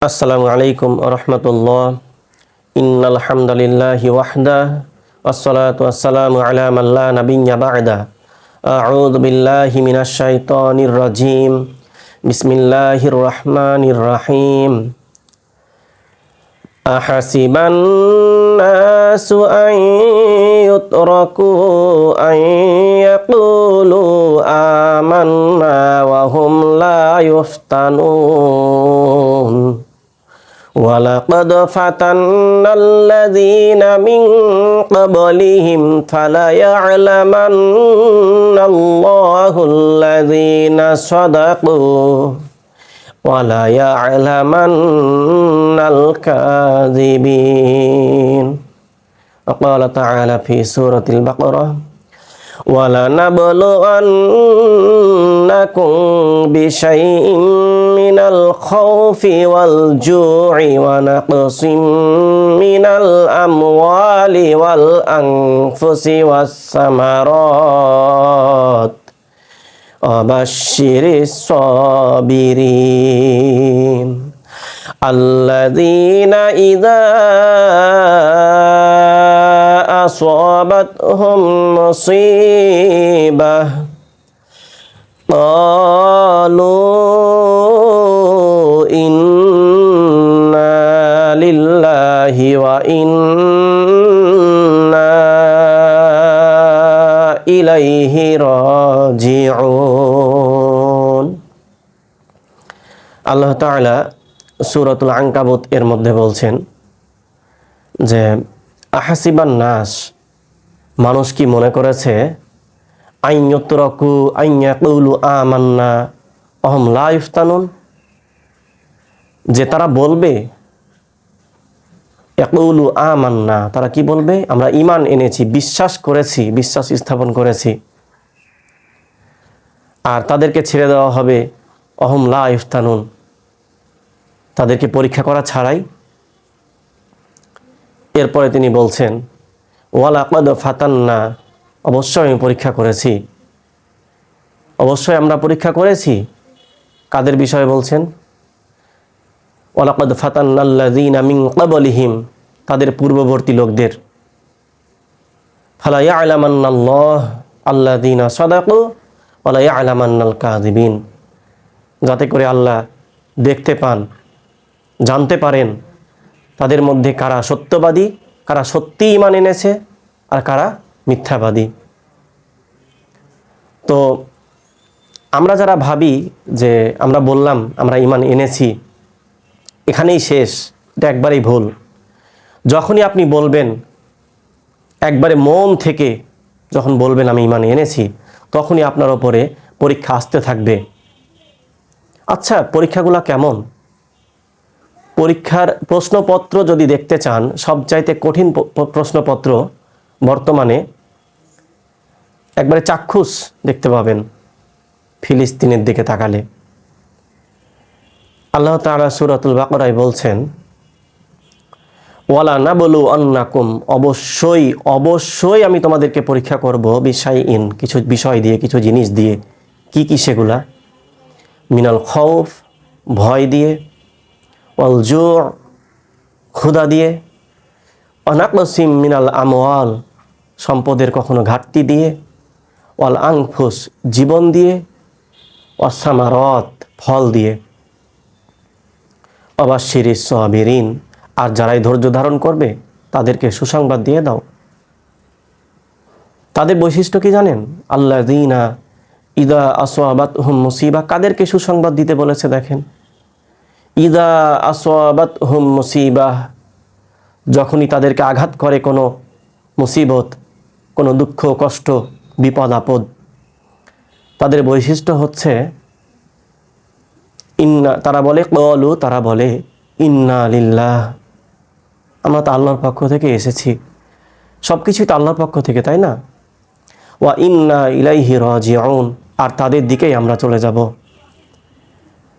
আসসালামু আলাইকুম রহমতুল্লাহ। ইন্নাল হামদুলিল্লাহি ওয়াহদা ওয়াসসালাতু ওয়াসসালামু আলা মান লা নাবিয়্যা বা'দা। আউযু বিল্লাহি মিনাশ শাইতানির রাজীম। বিসমিল্লাহির রহমানির রহিম। আহাসিবান নাসু আন ইউতরাকু আন ইয়াকুলু আমান্না ওয়া হুম লা ইফতানুন। ওয়ালাকাদ ফাতান্নাল্লাযীনা মিন ক্বাবলিহিম ফালায়া'লামান্নাল্লাহুল্লাযীনা সাদাকু ওয়ালা ইয়া'লামান্নাল কাযিবিন। وقال تعالى في سورة البقرة وَلَنَبْلُوَنَّكُمْ بِشَيْءٍ مِّنَ الْخَوْفِ وَالْجُوعِ وَنَقْصٍ مِّنَ الْأَمْوَالِ وَالْأَنفُسِ وَالثَّمَرَاتِ وَبَشِّرِ الصَّابِرِينَ الَّذِينَ إِذَا أصابتهم مصيبة قالوا إنا لله وإنا إليه راجعون। আল্লাহ তাআলা সূরাতুল আনকাবুত এর মধ্যে বলছেন যে আহাসিবান নাস, মানুষ কি মনে করেছে, আইয়ুতরাকু আইয়াকুলু আমান্না ওয়াহুম লা ইফতানুন, যে তারা বলবে ইয়াকুলু আমান্না, তারা কি বলবে, আমরা ঈমান এনেছি, বিশ্বাস করেছি, বিশ্বাস স্থাপন করেছি, আর তাদেরকে ছেড়ে দেওয়া হবে ওয়াহুম লা ইফতানুন, তাদেরকে পরীক্ষা করা ছাড়াই। এরপরে তিনি বলছেন ওয়ালাকাদ ফাতান্না, অবশ্যই আমি পরীক্ষা করেছি, অবশ্যই আমরা পরীক্ষা করেছি। কাদের বিষয়ে বলছেন? ওয়ালাকাদ ফাতান্নাল্লাযীনা মিন ক্বাবলিহিম, তাদের পূর্ববর্তী লোকদের। ফালা ইয়া'লামান্নাল্লাহু আল্লাযীনা সাদাকু ওয়ালা ইয়া'লামান্নাল কাযিবিন, যাতে করে আল্লাহ দেখতে পান, জানতে পারেন তাদের মধ্যে কারা সত্যবাদী, কারা সত্যি ঈমান এনেছে, আর কারা মিথ্যাবাদী। তো আমরা যারা ভাবি যে আমরা বললাম আমরা ঈমান এনেছি, এখানেই শেষ, এটা একবারেই ভুল। যখনই আপনি বলবেন, একবারে মন থেকে যখন বলবেন আমি ঈমান এনেছি, তখনই আপনার ওপরে পরীক্ষা আসতে থাকবে। আচ্ছা, পরীক্ষাগুলো কেমন? পরীক্ষার প্রশ্নপত্র যদি দেখতে চান, সবচাইতে কঠিন প্রশ্নপত্র বর্তমানে একবারে চাক্ষুষ দেখতে পাবেন ফিলিস্তিনের দিকে তাকালে। আল্লাহ তাআলা সূরাতুল বাকারায় বলছেন ওয়ালা নাবলু আন্নাকুম, অবশ্যই অবশ্যই আমি তোমাদেরকে পরীক্ষা করব, বিশাইইন, কিছু বিষয় দিয়ে, কিছু জিনিস দিয়ে। কি কি সেগুলা? মিনাল খাউফ, ভয় দিয়ে, ওয়াল জু', ক্ষুধা দিয়ে, ওয়ানাকসিম মিনাল আমওয়াল, সম্পদের কখনো ঘাটতি দিয়ে, ওয়াল আনফুস, জীবন দিয়ে, ওয়াসামারাত, ফল দিয়ে, ওয়াবাশশিরিস সাবিরিন, আর যারাই ধৈর্য ধারণ করবে তাদেরকে সুসংবাদ দিয়ে দাও। তাদের বৈশিষ্ট্য কি জানেন? আল্লাযীনা ইযা আসাবাতহুম মুসিবা, কাদেরকে সুসংবাদ দিতে বলেছে দেখেন। ইযা আসাবাতহুম মুসিবা, যখনই তাদেরকে আঘাত করে কোনো মুসিবত, কোনো দুঃখ, কষ্ট, বিপদ আপদ, তাদের বৈশিষ্ট্য হচ্ছে ইন্না, তারা বলে ক্বালু, তারা বলে ইন্না লিল্লাহ, আমরা তো আল্লাহর পক্ষ থেকে এসেছি, সব কিছুই তো আল্লাহর পক্ষ থেকে, তাই না? ওয়া ইন্না ইলাইহি রাজিউন, আর তাদের দিকেই আমরা চলে যাব।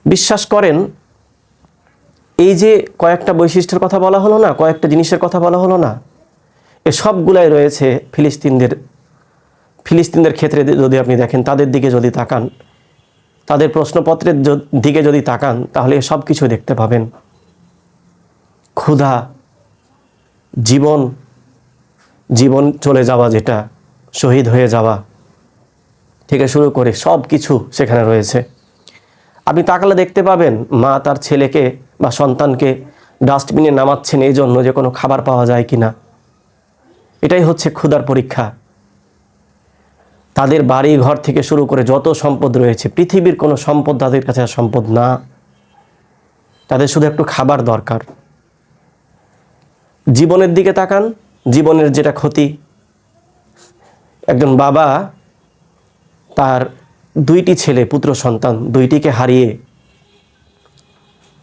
বিশ্বাস করেন, এই যে কয়েকটা বৈশিষ্ট্যের কথা বলা হলো না, কয়েকটা জিনিসের কথা বলা হলো না, এ সবগুলাই রয়েছে ফিলিস্তিনদের ক্ষেত্রে। যদি আপনি দেখেন, তাদের দিকে যদি তাকান, তাদের প্রশ্নপত্রের দিকে যদি তাকান তাহলে সব কিছু দেখতে পাবেন। ক্ষুধা, জীবন চলে যাওয়া, যেটা শহীদ হয়ে যাওয়া থেকে শুরু করে সব কিছু সেখানে রয়েছে। আপনি তাকালে দেখতে পাবেন মা তার ছেলেকে বা সন্তানকে ডাস্টবিনে নামাচ্ছেন এই জন্য যে কোনো খাবার পাওয়া যায় কিনা। এটাই হচ্ছে ক্ষুধার পরীক্ষা। তাদের বাড়ি ঘর থেকে শুরু করে যত সম্পদ রয়েছে, পৃথিবীর কোনো সম্পদ তাদের কাছে আর সম্পদ না। তাদের শুধু একটু খাবার দরকার। জীবনের দিকে তাকান, জীবনের যেটা ক্ষতি। একজন বাবা তার 2টি ছেলে, পুত্র সন্তান 2টিকে হারিয়ে,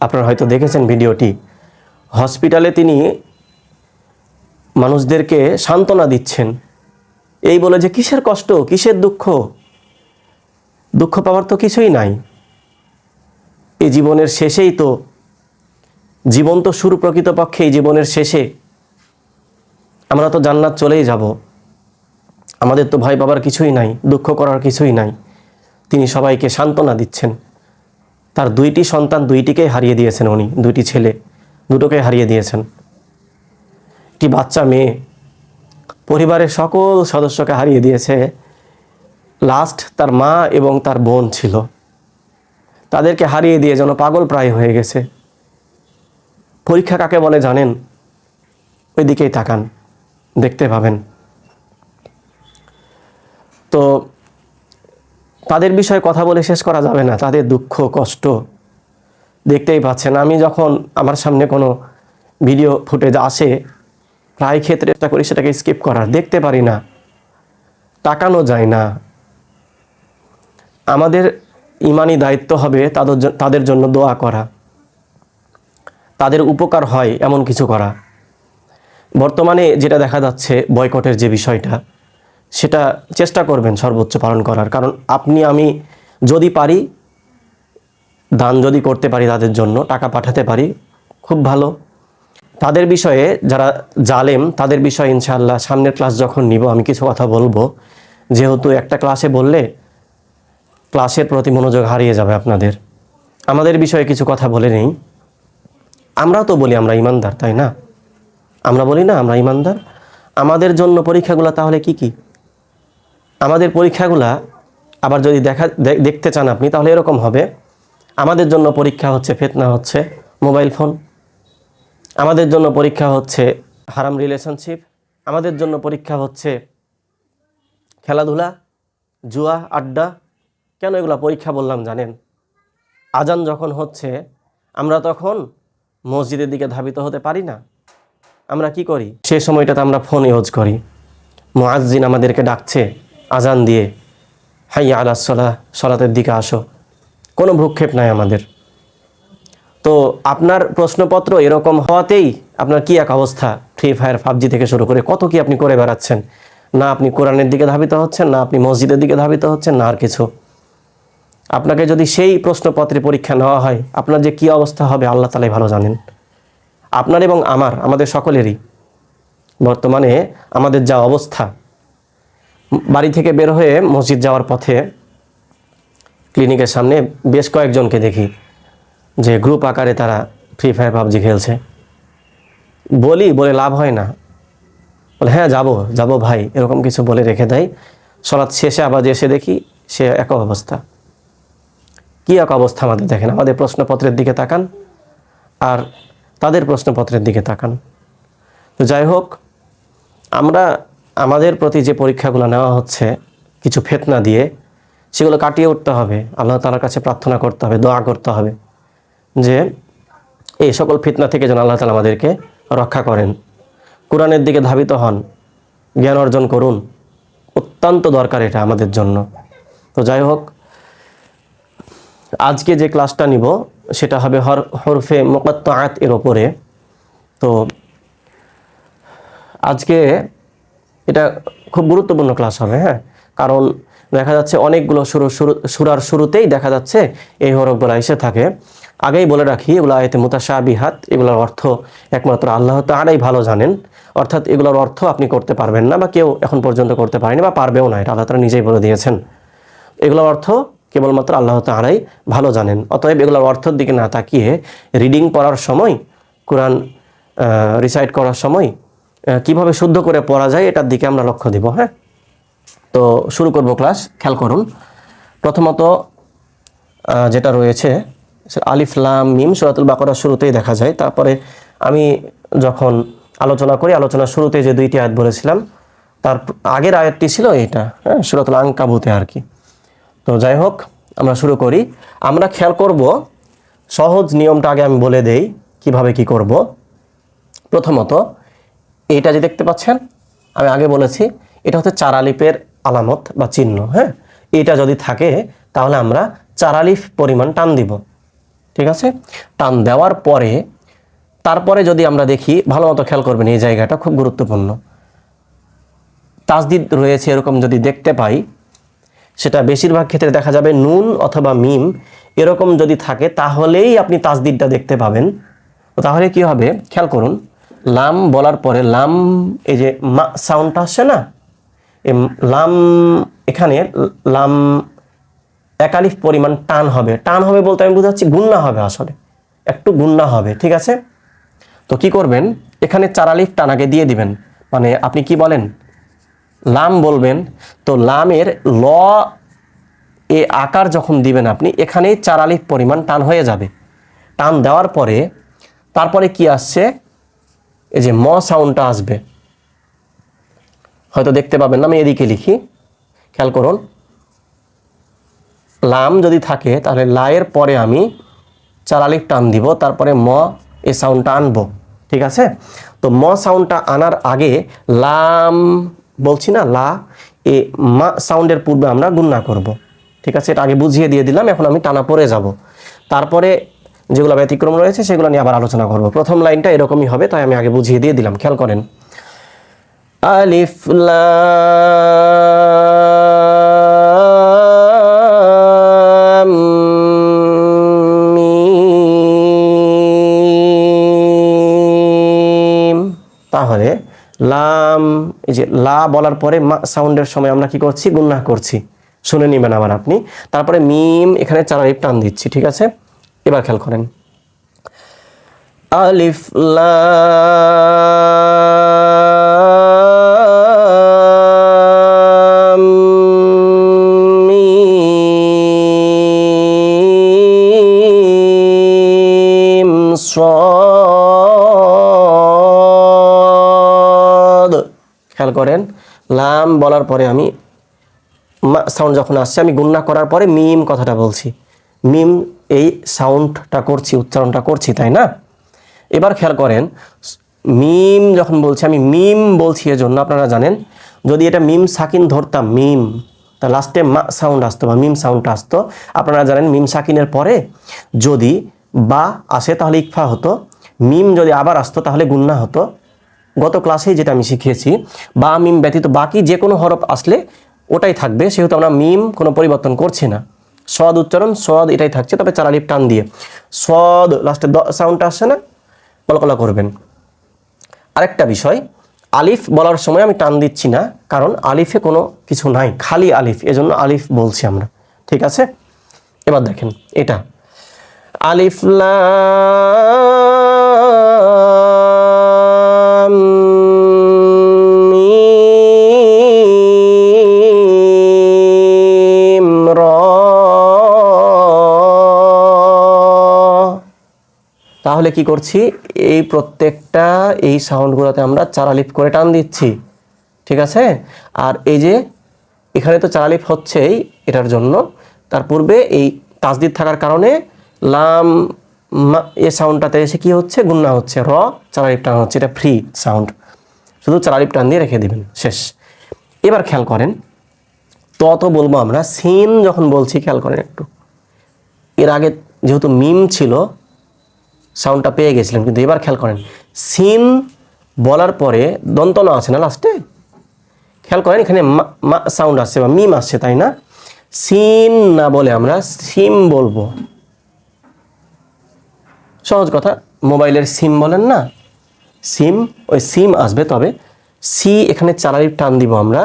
আপনারা হয়তো দেখেছেন ভিডিওটি, হসপিটালে তিনি মানুষদেরকে সান্ত্বনা দিচ্ছেন এই বলে যে কিসের কষ্ট, কিসের দুঃখ, দুঃখ পাওয়ার তো কিছুই নাই। এই জীবনের শেষেই তো, জীবন তো শুরু প্রকৃতপক্ষে এই জীবনের শেষে। আমরা তো জান্নাত চলেই যাব, আমাদের তো ভয় পাবার কিছুই নাই, দুঃখ করার কিছুই নাই। তিনি সবাইকে সান্ত্বনা দিচ্ছেন। তার 2টি সন্তান 2টিকেই হারিয়ে দিয়েছেন উনি, 2টি ছেলে 2টোকে হারিয়ে দিয়েছেন। একটি বাচ্চা মেয়ে, পরিবারের সকল সদস্যকে হারিয়ে দিয়েছে। লাস্ট তার মা এবং তার বোন ছিল, তাদেরকে হারিয়ে দিয়ে যেন পাগল প্রায় হয়ে গেছে। পরীক্ষা কাকে বলে জানেন? ওই দিকেই তাকান, দেখতে পাবেন। তো তাদের বিষয়ে কথা বলে শেষ করা যাবে না, তাদের দুঃখ কষ্ট দেখতেই পাচ্ছেন। আমি যখন আমার সামনে কোনো ভিডিও ফুটেজ আসে, প্রায় ক্ষেত্রে চেষ্টা করি সেটাকে স্কিপ করার, দেখতে পারি না, তাকানো যায় না। আমাদের ইমানি দায়িত্ব হবে তাদের জন্য দোয়া করা, তাদের উপকার হয় এমন কিছু করা। বর্তমানে যেটা দেখা যাচ্ছে বয়কটের যে বিষয়টা, সেটা চেষ্টা করবেন সর্বোচ্চ পালন করার। কারণ আপনি আমি যদি পারি, দান যদি করতে পারি, তাদের জন্য টাকা পাঠাতে পারি, খুব ভালো। তাদের বিষয়ে যারা জালেম, তাদের বিষয়ে ইনশাআল্লাহ সামনের ক্লাস যখন নিব আমি কিছু কথা বলবো। যেহেতু একটা ক্লাসে বললে ক্লাসের প্রতি মনোযোগ হারিয়ে যাবে আপনাদের। আমাদের বিষয়ে কিছু কথা বলে নেই। আমরাও তো বলি আমরা ইমানদার, তাই না? আমরা বলি না আমরা ইমানদার। আমাদের জন্য পরীক্ষাগুলো তাহলে কি কি? আমাদের পরীক্ষাগুলা আবার যদি দেখতে চান আপনি, তাহলে এরকম হবে। আমাদের জন্য পরীক্ষা হচ্ছে, ফিতনা হচ্ছে মোবাইল ফোন। আমাদের জন্য পরীক্ষা হচ্ছে হারাম রিলেশনশিপ। আমাদের জন্য পরীক্ষা হচ্ছে খেলাধুলা, জুয়া, আড্ডা। কেন এগুলা পরীক্ষা বললাম জানেন? আজান যখন হচ্ছে আমরা তখন মসজিদের দিকে ধাবিত হতে পারি না। আমরা কি করি? সেই সময়টাতে আমরা ফোন ইউজ করি। মুয়াজ্জিন আমাদেরকে ডাকছে আজান দিয়ে, হাইয়া আলাস সালাহ, সালাতের দিকে আসো। কোনো ভ্রুক্ষেপ নাই আমাদের। তো আপনার প্রশ্নপত্র এরকম হওয়াতেই আপনার কি এক অবস্থা, ফ্রি ফায়ার, পাবজি থেকে শুরু করে কত কি আপনি করে বেড়াচ্ছেন। না আপনি কোরআনের দিকে ধাবিত হচ্ছেন, না আপনি মসজিদের দিকে ধাবিত হচ্ছেন, না আর কিছু। আপনাকে যদি সেই প্রশ্নপত্রে পরীক্ষা নেওয়া হয়, আপনার যে কি অবস্থা হবে আল্লাহ তাআলাই ভালো জানেন। আপনার এবং আমাদের সকলেরই বর্তমানে আমাদের যা অবস্থা, বাড়ি থেকে বের হয়ে মসজিদ যাওয়ার পথে ক্লিনিকের সামনে বেশ কয়েকজনকে দেখি যে গ্রুপ আকারে তারা ফ্রি ফায়ার, পাবজি খেলছে। বলে লাভ হয় না। বলে হ্যাঁ যাবো ভাই, এরকম কিছু বলে রেখে দেয়। সালাত শেষে আবার এসে দেখি সে এক অবস্থা। কি এক অবস্থা আমাদের! দেখেন, আমাদের প্রশ্নপত্রের দিকে তাকান আর তাদের প্রশ্নপত্রের দিকে তাকান। তো যাই হোক, আমরা আমাদের প্রতি যে পরীক্ষাগুলো নেওয়া হচ্ছে কিছু ফিতনা দিয়ে, সেগুলো কাটিয়ে উঠতে হবে। আল্লাহ তাআলার কাছে প্রার্থনা করতে হবে, দোয়া করতে হবে যে এই সকল ফিতনা থেকে যেন আল্লাহ তাআলা আমাদেরকে রক্ষা করেন। কোরআনের দিকে ধাবিত হন, জ্ঞান অর্জন করুন, অত্যন্ত দরকার এটা আমাদের জন্য। তো যাই হোক, আজকে যে ক্লাসটা নিব সেটা হবে হরফে মুকাত্তাআত এর ওপরে। তো আজকে এটা খুব গুরুত্বপূর্ণ ক্লাস হবে, হ্যাঁ। কারণ দেখা যাচ্ছে অনেকগুলো সূরার শুরুতেই দেখা যাচ্ছে এই হরফগুলো এসে থাকে। আগেই বলে রাখি, এগুলো আয়াতে মুতাশাবিহাত, এগুলোর অর্থ একমাত্র আল্লাহ তাআলাই ভালো জানেন। অর্থাৎ এগুলোর অর্থ আপনি করতে পারবেন না, বা কেউ এখন পর্যন্ত করতে পারেনি বা পারবেও না, এটা আল্লাহ তাআলা নিজেই বলে দিয়েছেন। এগুলোর অর্থ কেবলমাত্র আল্লাহ তাআলাই ভালো জানেন। অতএব এগুলোর অর্থের দিকে না তাকিয়ে রিডিং পড়ার সময় কোরআন রিসাইট করার সময় কিভাবে শুদ্ধ করে পড়া যায় এটার দিকে আমরা লক্ষ্য দিব। হ্যাঁ, তো শুরু করব ক্লাস। খেয়াল করুন, প্রথমত যেটা রয়েছে আলিফ লাম মিম সূরাতুল বাকারার শুরুতেই দেখা যায়। তারপরে আমি যখন আলোচনা করি, আলোচনার শুরুতে যে 2টি আয়াত বলেছিলাম, তার আগের আয়াতটি ছিল এইটা, হ্যাঁ, সূরাতুল আনকাবুতে আর কি। তো যাই হোক, আমরা শুরু করি। আমরা খেয়াল করব, সহজ নিয়মটা আগে আমি বলে দেই কিভাবে কি করব। প্রথমত এইটা যে দেখতে পাচ্ছেন, আমি আগে বলেছি এটা হচ্ছে 4 আলিফের আলামত বা চিহ্ন। হ্যাঁ, এটা যদি থাকে তাহলে আমরা 4 আলিফ পরিমাণ টান দিব। ঠিক আছে, টান দেওয়ার পরে তারপরে যদি আমরা দেখি, ভালো মতো খেয়াল করবেন, এই জায়গাটা খুব গুরুত্বপূর্ণ। তাসদিদ রয়েছে এরকম যদি দেখতে পাই, সেটা বেশিরভাগ ক্ষেত্রে দেখা যাবে নুন অথবা মিম এরকম যদি থাকে তাহলেই আপনি তাসদিদটা দেখতে পাবেন। তাহলে কি হবে খেয়াল করুন, লাম বলার পরে লাম, এই যে মা সাউন্ডটা আসছে না, এই লাম, এখানে লাম 1 আলিফ পরিমাণ টান হবে। টান হবে বলতে আমি বুঝাচ্ছি গুন্না হবে, আসলে একটু গুন্না হবে। ঠিক আছে, তো কি করবেন, এখানে 4 আলিফ টান আগে দিয়ে দিবেন। মানে আপনি কি বলেন, লাম বলবেন, তো লামের ল এ আকার যখন দিবেন আপনি, এখানেই 4 আলিফ পরিমাণ টান হয়ে যাবে। টান দেওয়ার পরে তারপরে কি আসছে, এই যে ম সাউন্ডটা আসবে, হয়তো দেখতে পাবেন না, আমি এদিকে লিখি, খেয়াল করুন। লাম যদি থাকে তাহলে লায়ের পরে আমি 4 আলিফ টান দিব, তারপরে ম এ সাউন্ডটা আনবো। ঠিক আছে, তো ম সাউন্ডটা আনার আগে লাম বলছি না, লা এ মা সাউন্ডের পূর্বে আমরা গুন্না করব। ঠিক আছে, এটা আগে বুঝিয়ে দিয়ে দিলাম, এখন আমি টানা পড়ে যাব। তারপরে যেগুলো ব্যতিক্রম রয়েছে সেগুলো নিয়ে আবার আলোচনা করব। প্রথম লাইনটা এরকমই হবে, তাই আমি আগে বুঝিয়ে দিয়ে দিলাম। খেয়াল করেন, আলিফ লাম মিম। তাহলে লাম, এই যে লা বলার পরে মা সাউন্ডের সময় আমরা কি করছি, গুন্না করছি, শুনে নেবেন আবার আপনি। তারপরে মিম, এখানে 4 আলিফ টান দিচ্ছি। ঠিক আছে, এবার খেয়াল করেন, আলিফ লাম মিম সাদ। খেয়াল করেন, লাম বলার পরে আমি মা সাউন্ড যখন আসছে, আমি গুন্না করার পরে মিম কথাটা বলছি, মিম এই সাউন্ডটা করছি, উচ্চারণটা করছি, তাই না? এবার খেয়াল করেন, মিম যখন বলছি, আমি মিম বলছি এজন্য, আপনারা জানেন যদি এটা মিম সাকিন ধরতাম, মিম, তা লাস্টে মা সাউন্ড আসতো বা মিম সাউন্ডটা আসতো। আপনারা জানেন মিম সাকিনের পরে যদি বা আসে তাহলে ইকফা হতো, মিম যদি আবার আসতো তাহলে গুন্না হতো। গত ক্লাসেই যেটা আমি শিখিয়েছি, বা মিম ব্যতীত বাকি যে কোনো হরফ আসলে ওটাই থাকবে, সেহেতু আমরা মিম কোনো পরিবর্তন করছি না। সদ উচ্চারণ, সদ এটাই থাকছে, তবে 4 আলিফ টান দিয়ে সদ লাস্টে সাউন্ডটা আসছে না, কলকলা করবেন। আরেকটা বিষয়, আলিফ বলার সময় আমি টান দিচ্ছি না, কারণ আলিফে কোনো কিছু নাই, খালি আলিফ, এজন্য আলিফ বলছি আমরা। ঠিক আছে, এবার দেখেন এটা আলিফ লাম মিম র। তাহলে কি করছি, এই প্রত্যেকটা এই সাউন্ডগুলোতে আমরা 4 আলিফ করে টান দিচ্ছি। ঠিক আছে, আর এই যে এখানে তো 4 আলিফ হচ্ছেই এটার জন্য, তার পূর্বে এই তাসদিদ থাকার কারণে লাম এ সাউন্ডটাতে এসে কি হচ্ছে, গুন্না হচ্ছে, র 4 আলিফ টান হচ্ছে, এটা ফ্রি সাউন্ড, শুধু 4 আলিফ টান দিয়ে রেখে দিবেন, শেষ। এবার খেয়াল করেন, তো বলবো আমরা সিন যখন বলছি, খেয়াল করেন একটু, এর আগে যেহেতু মিম ছিল সাউন্ডটা পেয়ে গেছিলাম, কিন্তু এবার খেয়াল করেন, সিন বলার পরে দন্তনা আছে না লাস্টে, খেয়াল করেন এখানে মা সাউন্ড আসছে বা মিম আসছে, তাই না? সিন না বলে আমরা সিম বলবো। সহজ কথা, মোবাইলের সিম বলেন না, সিম, ওই সিম আসবে, তবে সি এখানে 4 আলিফ টান দিব আমরা।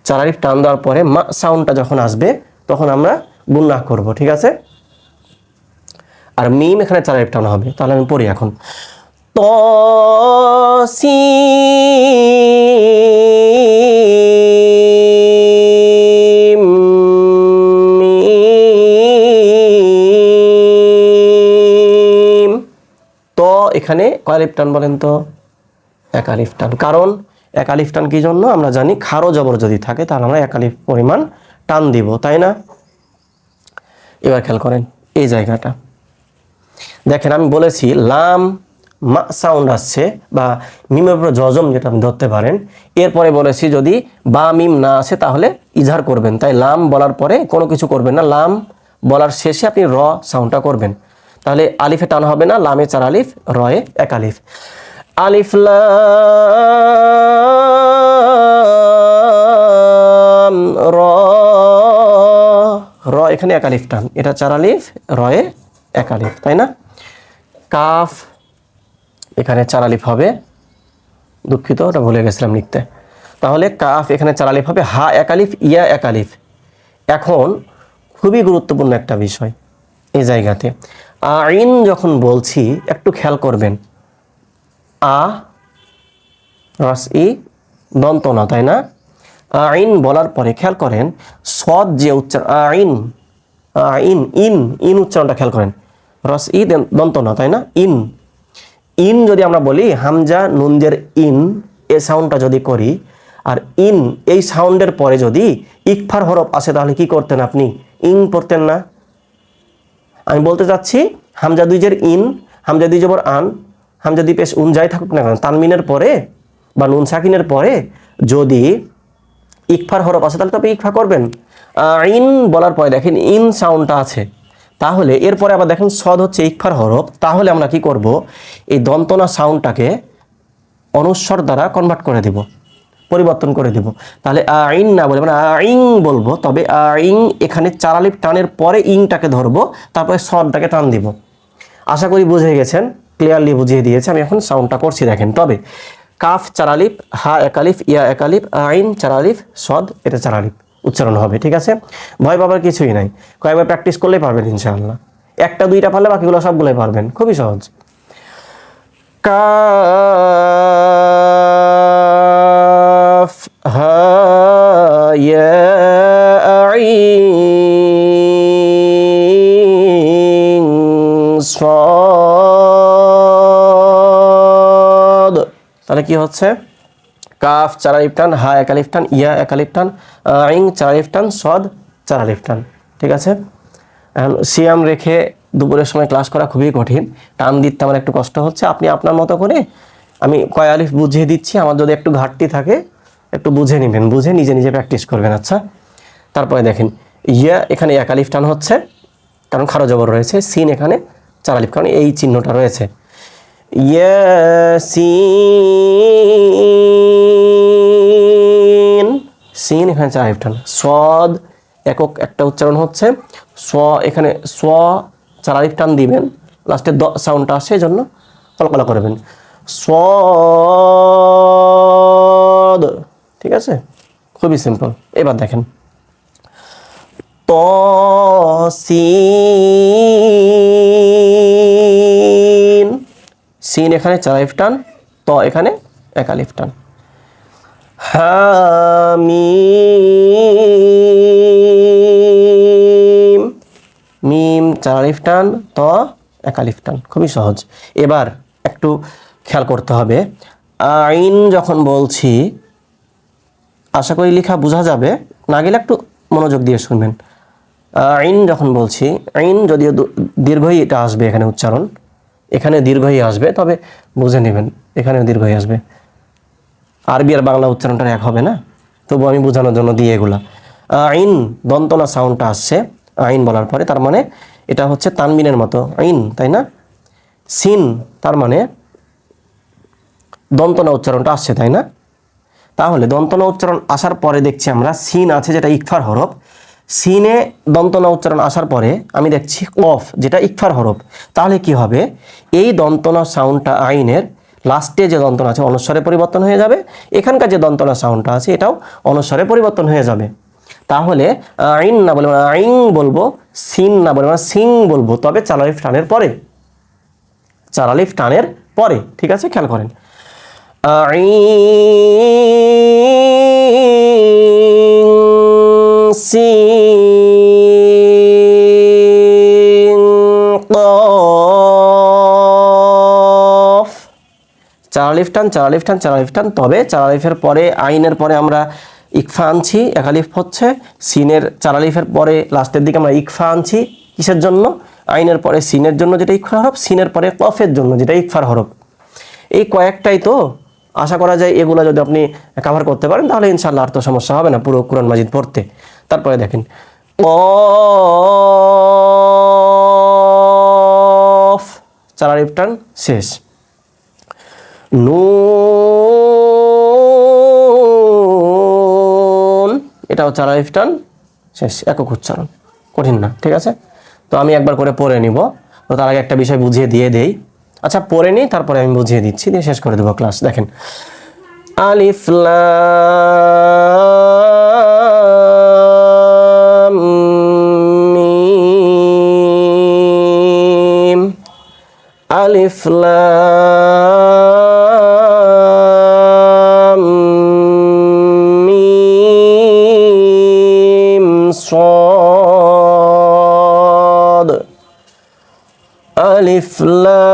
4 আলিফ টান দেওয়ার পরে মা সাউন্ডটা যখন আসবে তখন আমরা গুন্নাহ করব। ঠিক আছে, আর মিম এখানে 4 আলিফ টান হবে। তাহলে আমি পড়ি এখন, ত সিন মিম। তো এখানে কয় আলিফ টান বলেন তো? এক আলিফ টান। কারণ এক আলিফ টান কি জন্য? আমরা জানি খারো জবর যদি থাকে তাহলে আমরা এক আলিফ পরিমাণ টান দিব, তাই না? এবার খেয়াল করেন এই জায়গাটা দেখেন, আমি বলেছি লাম মা সাউন্ড আসছে বা মিমের উপর জজম যেটা আপনি ধরতে পারেন। এরপরে বলেছি যদি বা মিম না আসে তাহলে ইজহার করবেন, তাই লাম বলার পরে কোনো কিছু করবেন না, লাম বলার শেষে আপনি র সাউন্ডটা করবেন, তাহলে আলিফে টান হবে না, লামে 4 আলিফ, রয়ে 1 আলিফ। আলিফ লাম র, র এখানে 1 আলিফ টান, এটা 4 আলিফ, রয়ে 1 আলিফ, তাই না? কাফ এখানে 4 আলিফ হবে, দুঃখিত ওটা ভুলে গেছিলাম লিখতে। তাহলে কাফ এখানে 4 আলিফ হবে, হা 1 আলিফ, ইয়া 1 আলিফ। এখন খুবই গুরুত্বপূর্ণ একটা বিষয় এই জায়গাতে, আইন যখন বলছি একটু খেয়াল করবেন, আ রস ই দন্ত না, তাই না? আইন বলার পরে খেয়াল করেন সদ যে উচ্চারণ, আইন আইন ইন ইন উচ্চারণটা খেয়াল করেন, রস ই দন্ত না, তাই না? ইন ইন যদি আমরা বলি হামজা নুনজের ইন এ সাউন্ডটা যদি করি, আর ইন এই সাউন্ডের পরে যদি ইকফার হরফ আসে তাহলে কি করতেন আপনি? ইং পড়তেন না? আমি বলতে চাচ্ছি হামজা দুইজের ইন, হামজা দুই জবর আন, হামজা দুই পেশ উন যাই থাকুক না কেন, তানমিনের পরে বা নুন সাকিনের পরে যদি ইকফার হরফ আসে তাহলে তো আপনি ইকফা করবেন। ইন বলার পরে দেখেন ইন সাউন্ডটা আছে, তাহলে এরপরে আবার দেখেন সদ হচ্ছে ইকফার হরফ, তাহলে আমরা কি করব? এই দন্তনা সাউন্ডটাকে অনুস্বর দ্বারা কনভার্ট করে দেব, পরিবর্তন করে দেব। তাহলে আইন না বলে মানে আইং বলবো, তবে আইং এখানে 4 আলিফ টানের পরে ইংটাকে ধরবো, তারপরে সদটাকে টান দিব। আশা করি বুঝে গেছেন, ক্লিয়ারলি বুঝিয়ে দিয়েছে। আমি এখন সাউন্ডটা করছি দেখেন। তবে কাফ 4 আলিফ, হা 1 আলিফ, ইয়া 1 আলিফ, আইন 4 আলিফ, সদ এটা 4 আলিফ উচ্চারণ হবে, ঠিক আছে? ভয় পাবার কিছুই নাই, কয়েকবার প্র্যাকটিস করলেই পারবেন ইনশাআল্লাহ। একটা দুইটা পারলে বাকিগুলো সবগুলোই পারবেন, খুবই সহজ। কাফ হা ইয়া আইন সদ, তাহলে কি হচ্ছে? কাফ 4 আলিফ টান, হা 1 আলিফ টান, ইয়া 1 আলিফ টান, আইন 4 আলিফ টান, সদ 4 আলিফ টান, ঠিক আছে? সিয়াম রেখে দুপুরের সময় ক্লাস করা খুবই কঠিন, টান দিতে আমার একটু কষ্ট হচ্ছে। আপনি আপনার মতো করে, আমি কয় আলিফ বুঝিয়ে দিচ্ছি, আমার যদি একটু ঘাটতি থাকে একটু বুঝে নেবেন, বুঝে নিজে নিজে প্র্যাকটিস করবেন, আচ্ছা? তারপরে দেখেন ইয়া এখানে 1 আলিফ টান হচ্ছে কারণ খারো জবর রয়েছে, সিন এখানে 4 আলিফ কারণ এই চিহ্নটা রয়েছে। ইয়াসিন, সিন এখানে 4 আলিফ টান। সদ একক একটা উচ্চারণ হচ্ছে, স এখানে স 4 আলিফ টান দিবেন, লাস্টে দ সাউন্ডটা আসে, এই জন্য কলকলা করবেন, সদ, ঠিক আছে? খুবই সিম্পল। এবার দেখেন তসিন, সিন এখানে 4 আলিফ টান, ত এখানে 1 আলিফ টান। হামিম, মিম 4 আলিফ টান, ত 1 আলিফ টান, খুবই সহজ। এবার একটু খেয়াল করতে হবে, আইন যখন বলছি, আশা করি লেখা বোঝা যাবে, না গেলে একটু মনোযোগ দিয়ে শুনবেন। আইন যখন বলছি, আইন যদিও দীর্ঘই এটা আসবে, এখানে উচ্চারণ এখানে দীর্ঘই আসবে, তবে বুঝে নেবেন এখানেও দীর্ঘই আসবে। আরবি আর বাংলা উচ্চারণটা এক হবে না, তবু আমি বোঝানোর জন্য দিয়ে এগুলা। আইন দন্তনা সাউন্ডটা আসছে আইন বলার পরে, তার মানে এটা হচ্ছে তানবিনের মতো আইন, তাই না? সিন তার মানে দন্তনা উচ্চারণটা আসছে, তাই না? তাহলে দন্তনা উচ্চারণ আসার পরে দেখছি আমরা সিন আছে যেটা ইকফার হরফ, সিনে দন্তনা উচ্চারণ আসার পরে আমি দেখছি কফ যেটা ইকফার হরফ। তাহলে কি হবে? এই দন্তনা সাউন্ডটা আইনের লাস্টে যে দন্তনা আছে অনুস্বরে পরিবর্তন হয়ে যাবে, এখানকার যে দন্তনা সাউন্ডটা আছে এটাও অনুস্বরে পরিবর্তন হয়ে যাবে। তাহলে আইন না বলে আইং বলবো, সিন না বলে সিং বলবো, তবে 4 আলিফ টানের পরে, 4 আলিফ টানের পরে, ঠিক আছে, খেয়াল করেন। চার আলিফ টান, চার আলিফ টান, চার আলিফ টান। তবে চার আলিফের পরে আইনের পরে আমরা ইকফা আনছি, এক আলিফ হচ্ছে। সিনের চার আলিফের পরে লাস্টের দিকে আমরা ইকফা আনছি, কিসের জন্য? আইনের পরে সিনের জন্য যেটা ইকফার হরফ, সিনের পরে কফের জন্য যেটা ইকফার হরফ। এই কয়েকটাই তো, আশা করা যায় এগুলো যদি আপনি কভার করতে পারেন তাহলে ইনশাআল্লাহ আর তো সমস্যা হবে না পুরো কোরআন মাজিদ পড়তে। তারপরে দেখেন কফ, চার আলিফ টান শেষ। নুন, এটাও চার আলিফ টান শেষ, একক উচ্চারণ, কঠিন না, ঠিক আছে। তো আমি একবার করে পড়ে নিব, তো তার আগে একটা বিষয় বুঝিয়ে দিয়ে দেই। আচ্ছা পড়ে নিই, তারপরে আমি বুঝিয়ে দিচ্ছি, দিয়ে শেষ করে দেবো ক্লাস। দেখেন আলিফ লাম মিম, আলিফ লাম মিম صاد، আলিফ লাম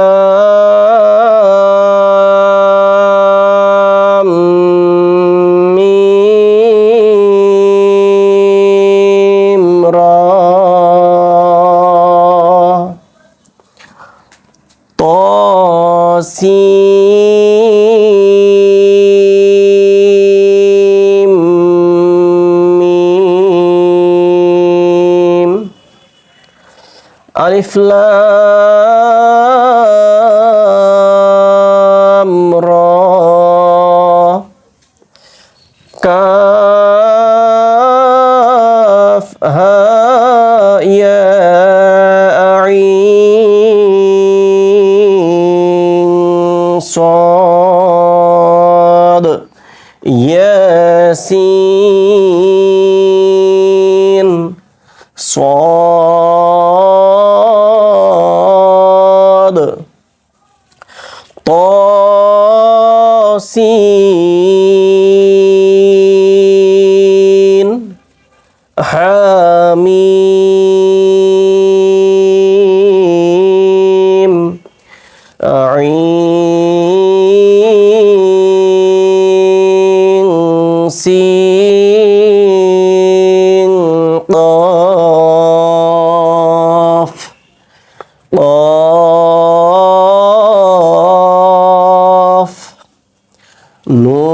মিম রা, ত সিম মিম, আলিফ লাম রা, কাফ হা ইয়া আইন صاد ইয়াসিন صاد طاسين حميم عين سين قاف قاف নুন।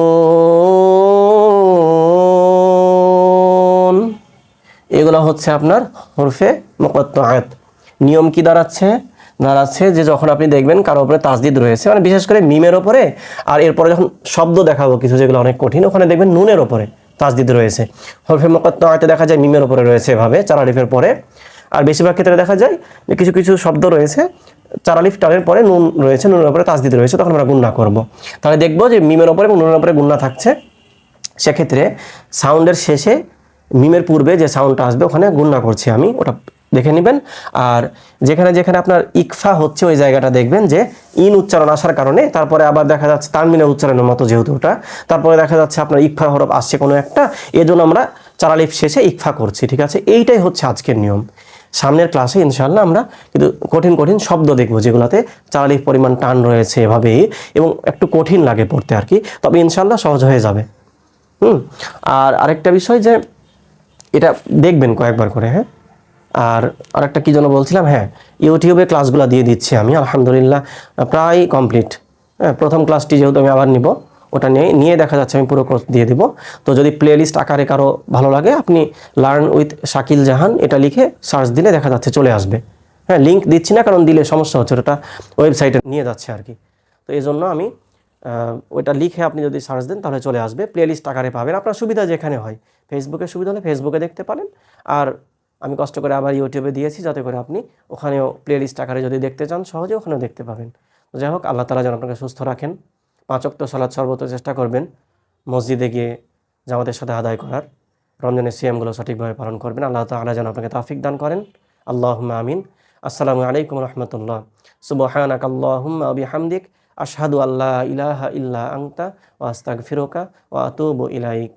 এগুলো হচ্ছে আপনার হরফে মুকাত্তাআত। নিয়ম কি দাঁড়াচ্ছে? দাঁড়াচ্ছে যে যখন আপনি দেখবেন কারো উপরে তাসদিদ রয়েছে, মানে বিশেষ করে মিমের ওপরে, আর এরপরে যখন শব্দ দেখাবো কিছু যেগুলো অনেক কঠিন, ওখানে দেখবেন নুনের ওপরে তাসদিদ রয়েছে। হরফে মুকাত্তাআতে দেখা যায় মিমের ওপরে রয়েছে এভাবে চার আলিফের পরে, আর বেশিরভাগ ক্ষেত্রে দেখা যায় যে কিছু কিছু শব্দ রয়েছে চার আলিফ টানের পরে নুন রয়েছে, নুনের উপরে তাসদিদ রয়েছে, তখন আমরা গুণনা করব। তাহলে দেখবো যে মিমের ওপরে এবং নুনের উপরে গুণনা থাকছে, সেক্ষেত্রে সাউন্ডের শেষে মিমের পূর্বে যে সাউন্ডটা আসবে ওখানে গুণনা করছি আমি, ওটা দেখে নেবেন। আর যেখানে যেখানে আপনার ইকফা হচ্ছে ওই জায়গাটা দেখবেন যে ইন উচ্চারণ আসার কারণে, তারপরে আবার দেখা যাচ্ছে তানমিনের উচ্চারণের মতো যেহেতু ওটা, তারপরে দেখা যাচ্ছে আপনার ইকফা হরফ আসছে কোনো একটা, এজন্য আমরা চার আলিফ শেষে ইকফা করছি, ঠিক আছে। এইটাই হচ্ছে আজকের নিয়ম। সামনের ক্লাসে ইনশাআল্লাহ আমরা কিন্তু কঠিন কঠিন শব্দ দেখবো যেগুলোতে চার আলিফ পরিমাণ টান রয়েছে এভাবেই, এবং একটু কঠিন লাগে পড়তে আর কি, তবে ইনশাআল্লাহ সহজ হয়ে যাবে। আর আরেকটা বিষয় যে এটা দেখবেন কয়েকবার করে, হ্যাঁ। আর আরেকটা কি যেন বলছিলাম, হ্যাঁ, ইউটিউবে ক্লাসগুলো দিয়ে দিচ্ছি আমি, আলহামদুলিল্লাহ প্রায় কমপ্লিট। হ্যাঁ, প্রথম ক্লাসটি যেহেতু আমি আবার নিব, ওটা নিয়ে দেখা যাচ্ছে আমি পুরো কোর্স দিয়ে দিব। তো যদি প্লে লিস্ট আকারে কারো ভালো লাগে, আপনি লার্ন উইথ শাকিল জাহান এটা লিখে সার্চ দিলে দেখা যাচ্ছে চলে আসবে। হ্যাঁ, লিঙ্ক দিচ্ছি না কারণ দিলে সমস্যা হচ্ছে, ওটা ওয়েবসাইটে নিয়ে যাচ্ছে আর কি। তো এই জন্য আমি ওইটা লিখে আপনি যদি সার্চ দেন তাহলে চলে আসবে, প্লে লিস্ট আকারে পাবেন। আপনার সুবিধা যেখানে হয়, ফেসবুকে সুবিধা হলে ফেসবুকে দেখতে পারেন, আর আমি কষ্ট করে আবার ইউটিউবে দিয়েছি যাতে করে আপনি ওখানেও প্লে লিস্ট আকারে যদি দেখতে চান সহজে ওখানেও দেখতে পাবেন। তো যাই হোক, আল্লাহ তাআলা যেন আপনাকে সুস্থ রাখেন। 5 ওয়াক্ত সালাত সর্বত চেষ্টা করবেন মসজিদে গিয়ে জামাতের সাথে আদায় করার, রমজানের সিয়ামগুলো সঠিকভাবে পালন করবেন। আল্লাহ তাআলা যেন আপনাকে তৌফিক দান করেন। আল্লাহুম্মা আমিন। আসসালামু আলাইকুম রহমতুল্লাহ। সুবহানাকাল্লাহুম্মা ওয়া বিহামদিক আশহাদু আল্লা ইলাহা ইল্লা আনতা ওয়া আস্তাগফিরুকা ওয়া আতুবু ইলাইক।